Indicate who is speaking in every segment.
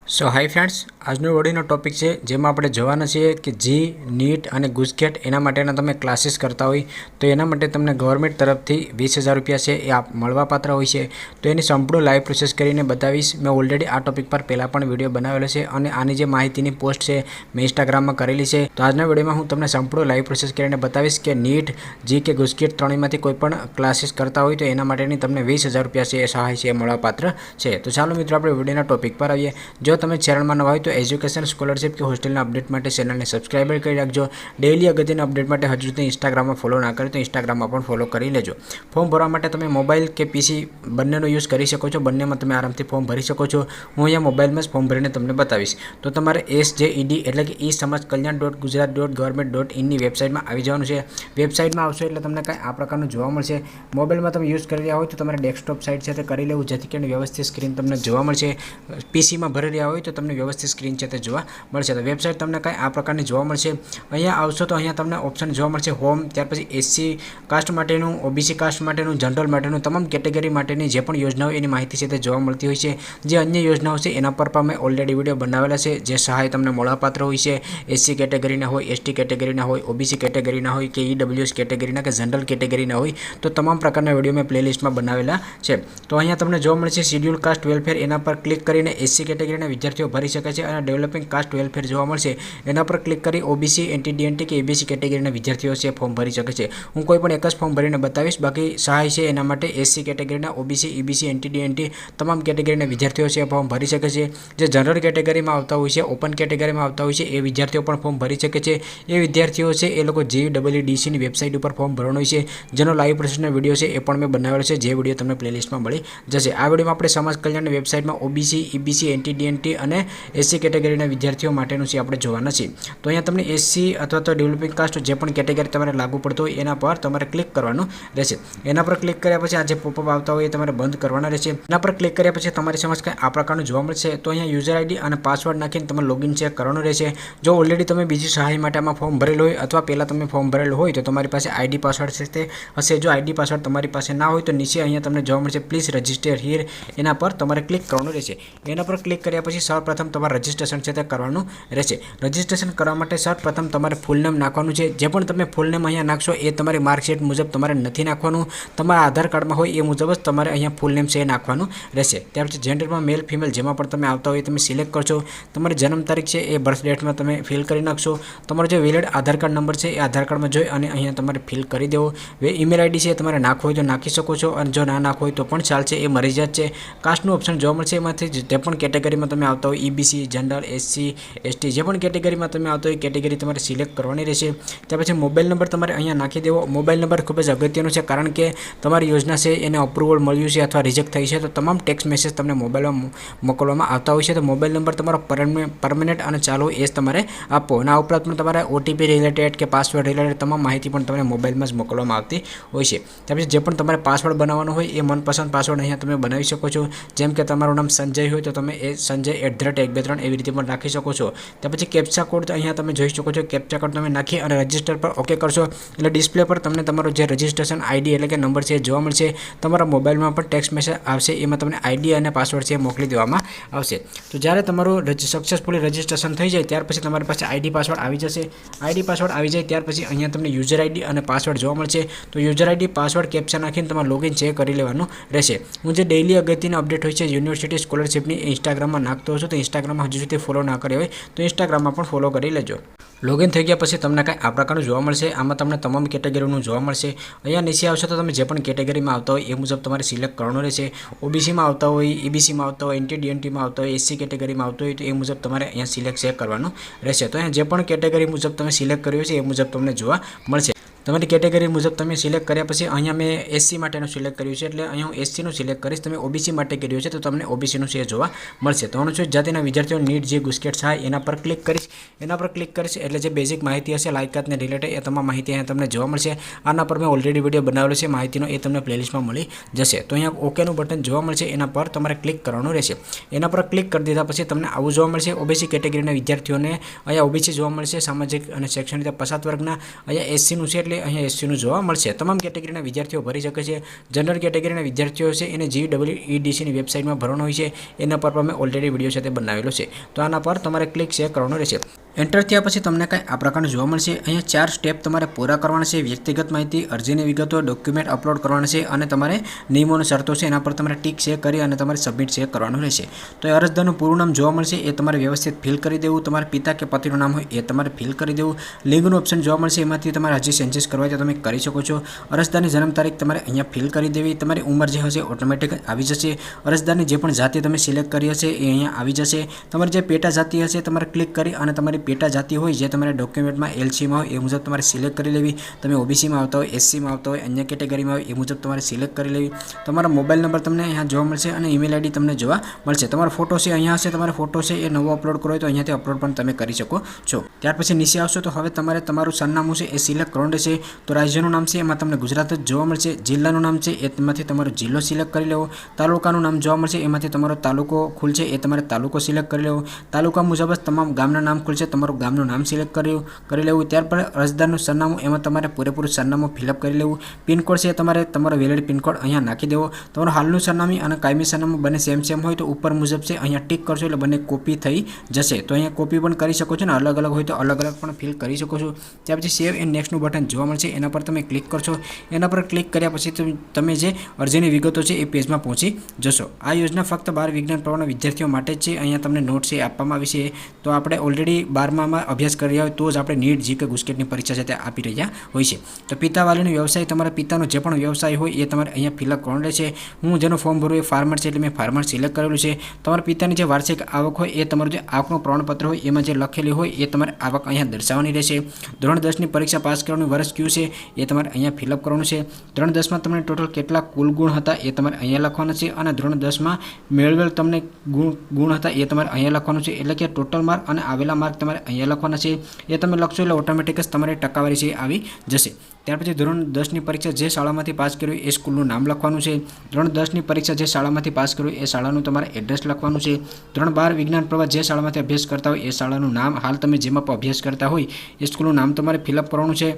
Speaker 1: સો high friends, આજનો વિડીયોનો topic છે જેમાં આપણે જોવાના છીએ કે જી નીટ અને ગુજકેટ એના માટેના તમે ક્લાસીસ કરતા હોય તો એના માટે તમને ગવર્મેન્ટ તરફથી 20,000 રૂપિયા છે એ મળવાપાત્ર હોય છે. તો એની સંપૂર્ણ લાઈવ પ્રોસેસ કરીને બતાવીશ. મેં ઓલરેડી આ ટોપિક પર પહેલાં પણ વિડીયો બનાવેલો છે અને આની જે માહિતીની પોસ્ટ છે મેં ઇન્સ્ટાગ્રામમાં કરેલી છે. તો આજના વિડીયોમાં હું તમને સંપૂર્ણ લાઈવ પ્રોસેસ કરીને બતાવીશ કે નીટ, જી કે ગુજકેટ ત્રણેયમાંથી કોઈ પણ ક્લાસીસ કરતા હોય તો એના માટેની તમને 20,000 રૂપિયા છે એ સહાય છે એ મળવાપાત્ર છે. તો ચાલો મિત્રો આપણે વિડીયોના ટોપિક પર આવીએ. જો તમે ચેનલમાં નવા હોય તો એજ્યુકેશન, સ્કોલરશિપ કે હોસ્ટેલના અપડેટ માટે ચેનલને સબસ્ક્રાઈબ કરી રાખજો. ડેઈલી અગત્યના અપડેટ માટે હજુ સુધી ઇન્સ્ટાગ્રામમાં ફોલો ના કર્યો તો ઇન્સ્ટાગ્રામમાં પણ ફોલો કરી લેજો. ફોર્મ ભરવા માટે તમે મોબાઈલ કે પીસી બંનેનો યુઝ કરી શકો છો. બંનેમાં તમે આરામથી ફોર્મ ભરી શકો છો. હું અહીંયા મોબાઈલમાં જ ફોર્મ ભરીને તમને બતાવીશ. તો તમારે SJED એટલે કે e-samajkalyan.gujarat.government.in ની વેબસાઇટમાં આવી જવાનું છે. વેબસાઇટમાં આવશો એટલે તમને કાંઈ આ પ્રકારનું જોવા મળશે. મોબાઈલમાં તમે યુઝ કરી રહ્યા હોય તો તમારે ડેસ્કટોપ સાઇટ છે તે કરી લેવું જેથી કરીને વ્યવસ્થિત સ્ક્રીન તમને જોવા મળશે. પીસીમાં ભરી રહ્યા હોય તો તમને વ્યવસ્થિત સ્ક્રીન છે તે જોવા મળશે. તો વેબસાઇટ તમને કાંઈ આ પ્રકારની જોવા મળશે. અહીંયા આવશો તો અહીંયા તમને ઓપ્શન જોવા મળશે હોમ, ત્યાર પછી SC કાસ્ટ માટેનું, OBC કાસ્ટ માટેનું, જનરલ માટેનું, તમામ કેટેગરી માટેની જે પણ યોજનાઓ એની માહિતી છે તે જોવા મળતી હોય છે. જે અન્ય યોજનાઓ છે એના પર પણ મેં ઓલરેડી વિડીયો બનાવેલા છે જે સહાય તમને મળવાપાત્ર હોય છે. SC કેટેગરીના હોય, ST કેટેગરીના હોય, OBC કેટેગરીના હોય કે EWS કેટેગરીના કે જનરલ કેટેગરીના હોય તો તમામ પ્રકારના વિડીયો મેં પ્લેલિસ્ટમાં બનાવેલા છે. તો અહીંયા તમને જોવા મળશે શિડ્યુલ કાસ્ટ વેલફેર, એના પર ક્લિક કરીને SC કેટેગરીના વિદ્યાર્થીઓ ભરી શકે છે અને ડેવલપિંગ કાસ્ટ વેલફેર જોવા મળશે એના પર ક્લિક કરી OBC, NT-DNT કે ABC કેટેગરીના વિદ્યાર્થીઓ છે ફોર્મ ભરી શકે છે. હું કોઈ પણ એક જ ફોર્મ ભરીને બતાવીશ. બાકી સહાય છે એના માટે SC કેટેગરીના, OBC, EBC, NT-DNT તમામ કેટેગરીના વિદ્યાર્થીઓ છે ફોર્મ ભરી શકે છે. જે જનરલ કેટેગરીમાં આવતા હોય છે, ઓપન કેટેગરીમાં આવતા હોય છે એ વિદ્યાર્થીઓ પણ ફોર્મ ભરી શકે છે. એ વિદ્યાર્થીઓ છે એ લોકો JEEDCની વેબસાઇટ ઉપર ફોર્મ ભરવાનું હોય છે જેનો લાઈવ પ્રોસેસનો વિડીયો છે એ પણ મેં બનાવેલો છે જે વિડીયો તમને પ્લેલિસ્ટમાં મળી જશે. આ વિડીયોમાં આપણે સમાજ કલ્યાણની વેબસાઇટમાં OBC, EBC, NT-DNT અને SC કેટેગરીના વિદ્યાર્થીઓ માટેનું છે આપણે જોવાના છે. તો અહીંયા તમને SC અથવા તો ડેવલપિંગ કાસ્ટ જે પણ કેટેગરી તમારે લાગુ પડતો હોય એના પર તમારે ક્લિક કરવાનું રહેશે. એના પર ક્લિક કર્યા પછી આ જે પોપઅપ આવતા હોય એ તમારે બંધ કરવાના રહેશે. એના પર ક્લિક કર્યા પછી તમારી સમજ કંઈ આ પ્રકારનું જોવા મળશે. તો અહીંયા યુઝર ID અને પાસવર્ડ નાખીને તમે લોગિન ચેક કરવાનું રહેશે. જો ઓલરેડી તમે બીજી સહાય માટે આમાં ફોર્મ ભરેલું હોય અથવા પહેલાં તમે ફોર્મ ભરેલું હોય તો તમારી પાસે ID પાસવર્ડ છે તે હશે. જો ID પાસવર્ડ તમારી પાસે ના હોય તો નીચે અહીંયા તમને જોવા મળશે પ્લીઝ રજિસ્ટર હિયર, એના પર તમારે ક્લિક કરવાનું રહેશે. એના પર ક્લિક કર્યા પછી સૌપ્રથમ તમારે રજિસ્ટ્રેશન છે તે કરવાનું રહેશે. રજિસ્ટ્રેશન કરવા માટે સૌપ્રથમ તમારે ફૂલ નેમ નાખવાનું છે. જે પણ તમે ફૂલ નેમ અહીંયા નાખશો એ તમારી માર્કશીટ મુજબ તમારે નથી નાખવાનું. તમારા આધાર કાર્ડમાં હોય એ મુજબ જ તમારે અહીંયા ફૂલ નેમ છે એ નાખવાનું રહેશે. ત્યાર પછી જેન્ડરમાં મેલ ફિમેલ જેમાં પણ તમે આવતા હોય તમે સિલેક્ટ કરશો. તમારી જન્મ તારીખ છે એ બર્થ ડેટમાં તમે ફિલ કરી નાખશો. તમારો જે વેલિડ આધાર કાર્ડ નંબર છે એ આધાર કાર્ડમાં જોઈ અને અહીંયા તમારે ફિલ કરી દેવો. ઈમેલ ID છે તમારે નાખવો હોય તો નાખી શકો છો અને જો ના નાખવો હોય તો પણ ચાલશે, એ મરજિયાત છે. કાસ્ટનું ઓપ્શન જોવા મળશે. એમાંથી જે પણ કેટેગરીમાં તમે આવતા હોય EBC, જનરલ, SC, ST જે પણ કેટેગરીમાં તમે આવતો હોય કેટેગરી તમારે સિલેક્ટ કરવાની રહેશે. ત્યાર પછી મોબાઈલ નંબર તમારે અહીંયા નાખી દેવો. મોબાઈલ નંબર ખૂબ જ અગત્યનો છે કારણ કે તમારી યોજના છે એને અપ્રુવલ મળ્યું છે અથવા રિજેક્ટ થઈ છે તો તમામ ટેક્સ્ટ મેસેજ તમને મોબાઈલમાં મોકલવામાં આવતા હોય છે. તો મોબાઈલ નંબર તમારો પરમેનન્ટ અને ચાલુ એ જ તમારે આપો. અને આ ઉપરાંત પણ તમારે OTP રિલેટેડ કે પાસવર્ડ રિલેટેડ તમામ માહિતી પણ તમને મોબાઈલમાં જ મોકલવામાં આવતી હોય છે. ત્યાર પછી જે પણ તમારે પાસવર્ડ બનાવવાનો હોય એ મનપસંદ પાસવર્ડ અહીંયા તમે બનાવી શકો છો. જેમ કે તમારું નામ સંજય હોય તો તમે એ સંજય @123 એવી રીતે પણ રાખી શકો છો. ત્યાર પછી કેપ્ચા કોડ અહીંયા તમે જોઈ શકો છો. કેપ્ચા કોડ તમે નાખી અને રજિસ્ટર પર ઓકે કરશો એટલે ડિસ્પ્લે પર તમને તમારો જે રજિસ્ટ્રેશન ID એટલે કે નંબર છે એ જોવા મળશે. તમારા મોબાઈલમાં પણ ટેક્સ્ટ મેસેજ આવશે, એમાં તમને ID અને પાસવર્ડ છે મોકલી દેવામાં આવશે. તો જ્યારે તમારું સક્સેસફુલી રજિસ્ટ્રેશન થઈ જાય ત્યાર પછી તમારી પાસે ID પાસવર્ડ આવી જશે. ID પાસવર્ડ આવી જાય ત્યાર પછી અહીંયા તમને યુઝર ID અને પાસવર્ડ જોવા મળશે. તો યુઝર ID, પાસવર્ડ, કેપ્ચા નાખીને તમારે લોગિન છે કરી લેવાનું રહેશે. હું જે ડેઈલી અગત્યની અપડેટ હોય છે યુનિવર્સિટી સ્કોલરશિપની ઇન્સ્ટાગ્રામમાં નાખતો હશું. તો ઇન્સ્ટાગ્રામમાં હજુ સુધી ફોલો ના કર્યો હોય તો ઇન્સ્ટાગ્રામમાં પણ ફોલો કરી લેજો. લોગિન થઈ ગયા પછી તમને કાંઈ આ પ્રકારનું જોવા મળશે. આમાં તમને તમામ કેટેગરીનું જોવા મળશે. અહીંયા નીચે આવશે તો તમે જે પણ કેટેગરીમાં આવતા હોય એ મુજબ તમારે સિલેક્ટ કરવાનું રહેશે. OBCમાં આવતા હોય, EBCમાં આવતા હોય, NT-DNTમાં આવતા હોય, SC કેટેગરીમાં આવતા હોય તો એ મુજબ તમારે અહીંયા સિલેક્ટ છે કરવાનું રહેશે. તો અહીંયા જે પણ કેટેગરી મુજબ તમે સિલેક્ટ કર્યું છે એ મુજબ તમને જોવા મળશે. તમારી કેટેગરી મુજબ તમે સિલેક્ટ કર્યા પછી અહીંયા મેં SC માટેનું સિલેક્ટ કર્યું છે એટલે અહીંયા હું SCનું સિલેક્ટ કરીશ. તમે OBC માટે કર્યું છે તો તમને OBCનું છે જોવા મળશે. તો અનુસૂચિત જાતિના વિદ્યાર્થીઓ નીટ, જે ગુજકેટ સહાય એના પર ક્લિક કરીશ. એના પર ક્લિક કરીશ એટલે જે બેઝિક માહિતી હશે લાયકાતને રિલેટેડ એ તમામ માહિતી અહીંયા તમને જોવા મળશે. આના પર મેં ઓલરેડી વિડીયો બનાવેલો છે માહિતીનો, એ તમને પ્લેલિસ્ટમાં મળી જશે. તો અહીંયા ઓકેનું બટન જોવા મળશે, એના પર તમારે ક્લિક કરવાનું રહેશે. એના પર ક્લિક કરી દીધા પછી તમને આવું જોવા મળશે. ઓબીસી કેટેગરીના વિદ્યાર્થીઓને અહીંયા ઓબીસી જોવા મળશે, સામાજિક અને શૈક્ષણિક રીતે પછાત વર્ગના અહીંયા એસસીનું છે એટલે અહીંયા એસસીનું જોવા મળશે. તમામ કેટેગરીના વિદ્યાર્થીઓ ભરી શકે છે. જનરલ કેટેગરીના વિદ્યાર્થીઓ છે એને GEEDCની વેબસાઇટમાં ભરવાનો હોય છે. એના પર પણ મેં ઓલરેડી વિડીયો સાથે બનાવેલો છે. તો આના પર તમારે ક્લિક શેર કરવાનું રહેશે. એન્ટર થયા પછી તમને કંઈ આ પ્રકારનું જોવા મળશે. અહીંયા 4 સ્ટેપ તમારે પૂરા કરવાના છે. વ્યક્તિગત માહિતી, અરજીની વિગતો, ડોક્યુમેન્ટ અપલોડ કરવાના છે અને તમારે નિયમો અને શરતો છે એના પર તમારે ટીક શેર કરી અને તમારે સબમિટ શેર કરવાનું રહેશે. તો એ અરજદારનું પૂરું નામ જોવા મળશે, એ તમારે વ્યવસ્થિત ફિલ કરી દેવું. તમારા પિતા કે પતિનું નામ હોય એ તમારે ફિલ કરી દેવું. લિંગનું ઓપ્શન જોવા મળશે, એમાંથી તમારે હજી ચેન્જીસ કરવા હોય તો તમે કરી શકો છો. અરજદારની જન્મ તારીખ તમારે અહીંયા ફિલ કરી દેવી. તમારી ઉંમર જે હશે ઓટોમેટિક આવી જશે. અરજદારની જે પણ જાતિ તમે સિલેક્ટ કરી હશે એ અહીંયા આવી જશે. તમારી જે પેટા જાતિ હશે તમારે ક્લિક કરી અને તમારી પેટા જાતિ હોય જે તમારા ડોક્યુમેન્ટમાં LCમાં હોય એ મુજબ તમારે સિલેક્ટ કરી લેવી. તમે OBCમાં આવતા હોય, SCમાં આવતા હોય, અન્ય કેટેગરીમાં હોય એ મુજબ તમારે સિલેક્ટ કરી લેવી. તમારા મોબાઈલ નંબર તમને અહીંયા જોવા મળશે અને ઈમેલ ID તમને જોવા મળશે. તમારો ફોટો છે અહીંયા હશે, તમારો ફોટો છે એ નવો અપલોડ કરો હોય તો અહીંયાથી અપલોડ પણ તમે કરી શકો છો. ત્યાર પછી નીચે આવશો તો હવે તમારે તમારું સરનામું છે એ સિલેક્ટ કરવાનું રહેશે. તો રાજ્યનું નામ છે એમાં તમને ગુજરાત જ જોવા મળશે. જિલ્લાનું નામ છે એમાંથી તમારો જિલ્લો સિલેક્ટ કરી લેવો. તાલુકાનું નામ જોવા મળશે, એમાંથી તમારો તાલુકો ખુલશે એ તમારે તાલુકો સિલેક્ટ કરી લેવો. તાલુકા મુજબ જ તમામ ગામના નામ ખુલશે, તમારું ગામનું નામ સિલેક્ટ કરી લેવું. ત્યાર પછી અરજદારનું સરનામું, એમાં તમારે પૂરેપૂરું સરનામું ફિલઅપ કરી લેવું. પિનકોડ છે તમારે તમારો વેલિડ પિનકોડ અહીંયા નાખી દેવો. તમારું હાલનું સરનામું અને કાયમી સરનામું બંને સેમ હોય તો ઉપર મુજબ છે અહીંયા ટીક કરશો એટલે બંને કોપી થઈ જશે. તો અહીંયા કોપી પણ કરી શકો છો ને અલગ અલગ હોય તો અલગ અલગ પણ ફિલ કરી શકો છો. ત્યાર પછી સેવ એન્ડ નેક્સ્ટનું બટન જોવા મળશે, એના પર તમે ક્લિક કરશો. એના પર ક્લિક કર્યા પછી તમે જે અરજીની વિગતો છે એ પેજમાં પહોંચી જશો. આ યોજના ફક્ત 12 વિજ્ઞાન પ્રવાહના વિદ્યાર્થીઓ માટે જ છે. અહીંયા તમને નોટ છે આપવામાં આવી છે. તો આપણે ઓલરેડી 12માં અભ્યાસ કરી રહ્યા હોય તો જ આપણે નીટ GK ગુસ્કેટની પરીક્ષા છે તે આપી રહ્યા હોય છે. તો પિતા વાલીનો વ્યવસાય, તમારા પિતાનો જે પણ વ્યવસાય હોય એ તમારે અહીંયા ફિલઅપ કરવાનું રહેશે. હું જેનું ફોર્મ ભરું એ ફાર્મર છે એટલે મેં ફાર્મર સિલેક્ટ કરેલું છે. તમારા પિતાની જે વાર્ષિક આવક હોય એ તમારું જે આવકનું પ્રમાણપત્ર હોય એમાં જે લખેલી હોય એ તમારે આવક અહીંયા દર્શાવવાની રહેશે. ધોરણ 10ની પરીક્ષા પાસ કરવાનું વર્ષ કયું છે એ તમારે અહીંયા ફિલઅપ કરવાનું છે. ધોરણ 10માં તમને ટોટલ કેટલા કુલ ગુણ હતા એ તમારે અહીંયા લખવાના છે અને ધોરણ 10માં મેળવેલ તમને ગુણ હતા એ તમારે અહીંયા લખવાનું છે. એટલે કે ટોટલ માર્ક અને આવેલા માર્ક તમારે અહીંયા લખવાના છે. એ તમે લખશો એટલે ઓટોમેટિક જ તમારી ટકાવારી છે આવી જશે. ત્યાર પછી ધોરણ 10ની પરીક્ષા જે શાળામાંથી પાસ કર્યું એ સ્કૂલનું નામ લખવાનું છે. ધોરણ 10ની પરીક્ષા જે શાળામાંથી પાસ કર્યું એ શાળાનું તમારે એડ્રેસ લખવાનું છે. ધોરણ 12 વિજ્ઞાન પ્રવાહ જે શાળામાંથી અભ્યાસ કરતા હોય એ શાળાનું નામ, હાલ તમે જેમાં અભ્યાસ કરતા હોય એ સ્કૂલનું નામ તમારે ફિલઅપ કરવાનું છે.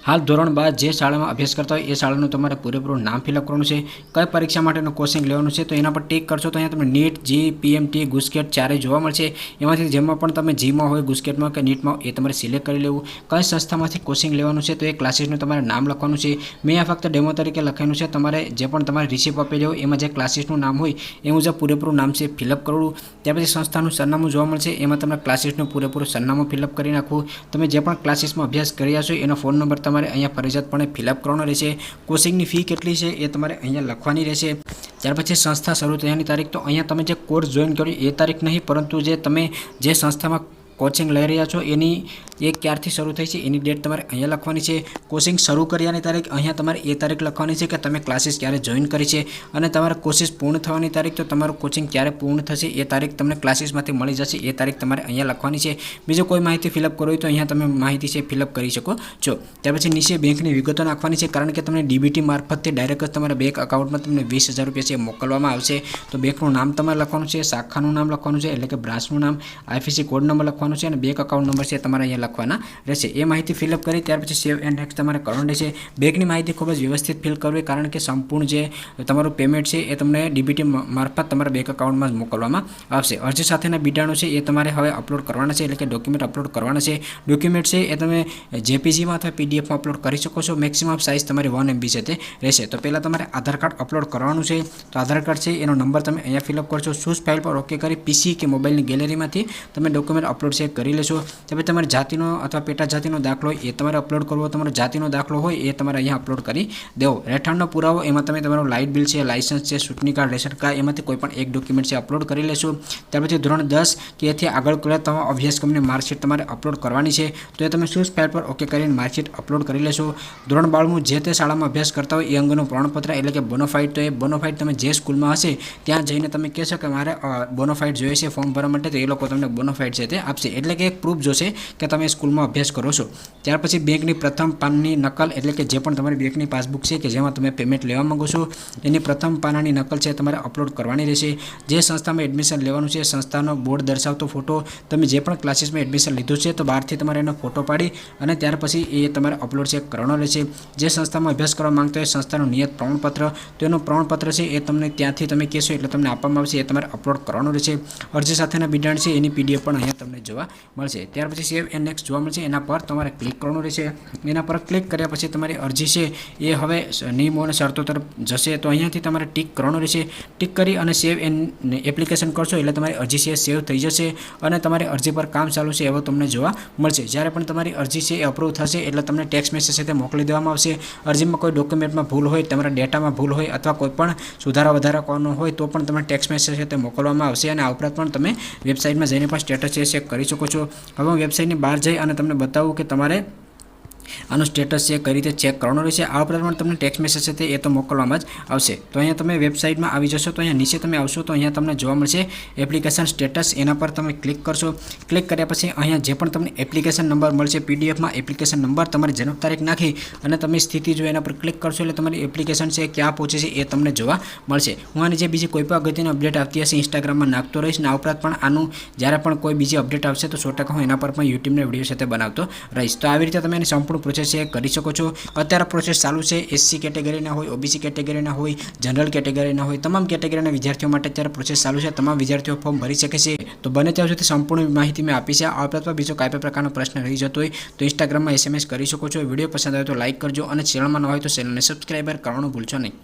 Speaker 1: હાલ ધોરણ 12 જે શાળામાં અભ્યાસ કરતા હોય એ શાળાનું તમારે પૂરેપૂરું નામ ફિલઅપ કરવાનું છે. કઈ પરીક્ષા માટેનું કોચિંગ લેવાનું છે તો એના પર ટીક કરશો તો અહીંયા તમને નીટ, જી, PMT, ગુસ્કેટ ચારે જોવા મળશે. એમાંથી જેમાં પણ તમે જીમાં હોય, ગુસ્કેટમાં કે નીટમાં એ તમારે સિલેક્ટ કરી લેવું. કઈ સંસ્થામાંથી કોચિંગ લેવાનું છે તો એ ક્લાસીસનું તમારે નામ લખવાનું છે. મેં આ ફક્ત ડેમો તરીકે લખેલું છે. તમારે જે પણ તમારે રિસિપ્ટ આપેલી હોય એમાં જે ક્લાસીસનું નામ હોય એ મુજબ પૂરેપૂરું નામ છે ફિલઅપ કરવું. ત્યાર પછી સંસ્થાનું સરનામું જોવા મળશે, એમાં તમે ક્લાસીસનું પૂરેપૂરું સરનામું ફિલઅપ કરી નાખવું. તમે જે પણ ક્લાસીસમાં અભ્યાસ કર્યા છો એનો ફોન નંબર તમારે અહીંયા ફરજિયાતપણે ફિલઅપ કરવાનો રહેશે. કોચિંગની ફી કેટલી છે એ તમારે અહીંયા લખવાની રહેશે. ત્યાર પછી સંસ્થા શરૂ થયાની તારીખ, તો અહીંયા તમે જે કોર્સ જોઈન કર્યો એ તારીખ નહીં, પરંતુ જે તમે જે સંસ્થામાં કોચિંગ લઈ રહ્યા છો એની એ ક્યારથી શરૂ થઈ છે એની ડેટ તમારે અહીંયા લખવાની છે. કોચિંગ શરૂ કર્યાની તારીખ અહીંયા તમારે એ તારીખ લખવાની છે કે તમે ક્લાસીસ ક્યારે જોઈન કરી છે, અને તમારે કોર્સિસ પૂર્ણ થવાની તારીખ, તો તમારું કોચિંગ ક્યારે પૂર્ણ થશે એ તારીખ તમને ક્લાસીસમાંથી મળી જશે એ તારીખ તમારે અહીંયા લખવાની છે. બીજો કોઈ માહિતી ફિલઅપ કરવી હોય તો અહીંયા તમે માહિતી છે ફિલઅપ કરી શકો છો. ત્યાર પછી નીચે બેંકની વિગતો નાખવાની છે, કારણ કે તમને DBT મારફતથી ડાયરેક્ટ જ તમારા બેંક અકાઉન્ટમાં તમને 20,000 રૂપિયા છે મોકલવામાં આવશે. તો બેંકનું નામ તમારે લખવાનું છે, શાખાનું નામ લખવાનું છે એટલે કે બ્રાન્ચનું નામ, IFSC કોડ નંબર લખવાનો છે અને બેંક અકાઉન્ટ નંબર છે તમારે અહીંયા લખવાના રહેશે. એ માહિતી ફિલઅપ કરી ત્યાર પછી સેવ એન્ડ નેક્સ્ટ તમારે કરવાનું રહેશે. બેંકની માહિતી ખૂબ જ વ્યવસ્થિત ફિલ કરવી, કારણ કે સંપૂર્ણ જે તમારું પેમેન્ટ છે એ તમને DBT મારફત તમારા બેંક અકાઉન્ટમાં જ મોકલવામાં આવશે. અરજી સાથેના બીટાણો છે એ તમારે હવે અપલોડ કરવાના છે, એટલે કે ડોક્યુમેન્ટ અપલોડ કરવાના છે. ડોક્યુમેન્ટ છે એ તમે JPGમાં અથવા PDFમાં અપલોડ કરી શકો છો. મેક્સિમમ સાઇઝ તમારી 1 MB છે તે રહેશે. તો પહેલાં તમારે આધાર કાર્ડ અપલોડ કરવાનું છે. તો આધાર કાર્ડ છે એનો નંબર તમે અહીંયા ફિલઅપ કરશો. ચૂઝ ફાઇલ પર ઓકે કરી PC કે મોબાઈલની ગેલેરીમાંથી તમે ડોક્યુમેન્ટ અપલોડ છે કરી લેશો. પછી તમારે જાતિનો અથવા પેટા જાતિનો દાખલો હોય એ તમારે અપલોડ કરવો. તમારો જાતિનો દાખલો હોય એ તમારે અહીંયા અપલોડ કરી દેવો. રહેઠાણનો પુરાવો, એમાં તમે તમારું લાઇટ બિલ છે, લાઇસન્સ છે, ચૂંટણી કાર્ડ, રેશન કાર્ડ, એમાંથી કોઈ પણ એક ડોક્યુમેન્ટ છે અપલોડ કરી લેશો. ત્યાર પછી ધોરણ 10 કે એથી આગળ કરેલા તમામ અભ્યાસક્રમની માર્કશીટ તમારે અપલોડ કરવાની છે. તો એ તમે ચૂઝ ફાઇલ પર ઓકે કરીને માર્કશીટ અપલોડ કરી લેશો. ધોરણ 12 જે તે શાળામાં અભ્યાસ કરતા હોય એ અંગેનું પ્રમાણપત્ર એટલે કે બોનોફાઇડ, તો એ બોનોફાઇડ તમે જે સ્કૂલમાં હશે ત્યાં જઈને તમે કહેશો કે મારે બોનોફાઇડ જોઈએ છે ફોર્મ ભરવા માટે, તો એ લોકો તમને બોનોફાઇડ છે તે આપશે. એટલે કે એક પ્રૂફ જોશે કે તમે સ્કૂલમાં અભ્યાસ કરો છો। ત્યાર પછી બેંકની પ્રથમ પાનની નકલ એટલે કે જે પણ તમારી બેંકની પાસબુક છે કે જેમાં તમે પેમેન્ટ લેવા માંગો છો એની પ્રથમ પાનાની નકલ છે તમારે અપલોડ કરવાની રહેશે। જે સંસ્થામાં એડમિશન લેવાનું છે સંસ્થાનો બોર્ડ દર્શાવતો ફોટો, તમે જે પણ ક્લાસીસમાં એડમિશન લીધું છે તો બહારથી તમારે એનો ફોટો પાડી અને ત્યાર પછી એ તમારે અપલોડ છે કરવાનો રહેશે। જે સંસ્થામાં અભ્યાસ કરવા માંગતો હોય સંસ્થાનું નિયત પ્રમાણપત્ર, તો એનું પ્રમાણપત્ર છે એ તમને ત્યાંથી તમે કહેશો એટલે તમને આપવામાં આવશે, એ તમારે અપલોડ કરવાનું રહેશે। અરજી સાથેના બિડાણ છે એની PDF પણ અહીંયા તમને જોવા મળશે। ત્યાર પછી સેવ એન્ડ નેક્સ્ટ જોવા મળશે, એના પર તમારે ક્લિક કરવાનું રહેશે। એના પર ક્લિક કર્યા પછી તમારી અરજી છે એ હવે નિયમો અને શરતો તરફ જશે, તો અહીંયાથી તમારે ટીક કરવાનું રહેશે। ટીક કરી અને સેવ એન્ડ એપ્લિકેશન કરશો એટલે તમારી અરજી છે સેવ થઈ જશે અને તમારી અરજી પર કામ ચાલુ છે એવો તમને જોવા મળશે। જ્યારે પણ તમારી અરજી છે એ અપ્રૂવ થશે એટલે તમને ટેક્સ્ટ મેસેજ સાથે મોકલી દેવામાં આવશે। અરજીમાં કોઈ ડોક્યુમેન્ટમાં ભૂલ હોય, તમારા ડેટામાં ભૂલ હોય અથવા કોઈ પણ સુધારા વધારા કરવાનો હોય તો પણ તમને ટેક્સ્ટ મેસેજ સાથે મોકલવામાં આવશે અને આ ઉપરાંત પણ તમે વેબસાઇટમાં જઈને પણ સ્ટેટસ છે ચેક કરી શકો છો। હવે હું વેબસાઇટની બહાર જઈ અને તમને બતાવું કે તમારે આનું સ્ટેટસ છે કઈ રીતે ચેક કરવાનું રહેશે। આ ઉપરાંત પણ તમને ટેક્સ્ટ મેસેજ છે એ તો મોકલવામાં જ આવશે। તો અહીંયા તમે વેબસાઇટમાં આવી જશો તો અહીંયા નીચે તમે આવશો તો અહીંયા તમને જોવા મળશે એપ્લિકેશન સ્ટેટસ, એના પર તમે ક્લિક કરશો। ક્લિક કર્યા પછી અહીંયા જે પણ તમને એપ્લિકેશન નંબર મળશે PDFમાં એપ્લિકેશન નંબર, તમારી જન્મ તારીખ નાખી અને તમે સ્થિતિ જો એના પર ક્લિક કરશો એટલે તમારી એપ્લિકેશન છે ક્યાં પહોંચે છે એ તમને જોવા મળશે। હું આની જે બીજી કોઈ પણ અગત્યની અપડેટ આવતી હશે ઇન્સ્ટાગ્રામમાં નાખતો રહીશ, અને આ ઉપરાંત પણ આનું જ્યારે પણ કોઈ બીજી અપડેટ આવશે તો 100% હું એના પર પણ યુટ્યુબના વિડીયો સાથે બનાવતો રહીશ। તો આવી રીતે તમે એની સંપૂર્ણ પ્રોસેસ છે કરી શકો છો। અત્યારે પ્રોસેસ ચાલુ છે, SC કેટેગરીના હોય, OBC કેટેગરીના હોય, જનરલ કેટેગરીના હોય, તમામ કેટેગરીના વિદ્યાર્થીઓ માટે અત્યારે પ્રોસેસ ચાલુ છે। તમામ વિદ્યાર્થીઓ ફોર્મ ભરી શકે છે। તો બને ત્યાં સુધી સંપૂર્ણ માહિતી મેં આપી છે। આ ઉપરાંત બીજો કોઈ પણ પ્રકારનો પ્રશ્ન રહી જતો હોય તો ઇન્સ્ટાગ્રામમાં SMS કરી શકો છો। વિડીયો પસંદ આવે તો લાઇક કરજો અને ચેનલમાં ન હોય તો ચેનલને સબસ્ક્રાઈબર કરવાનું ભૂલશો નહીં।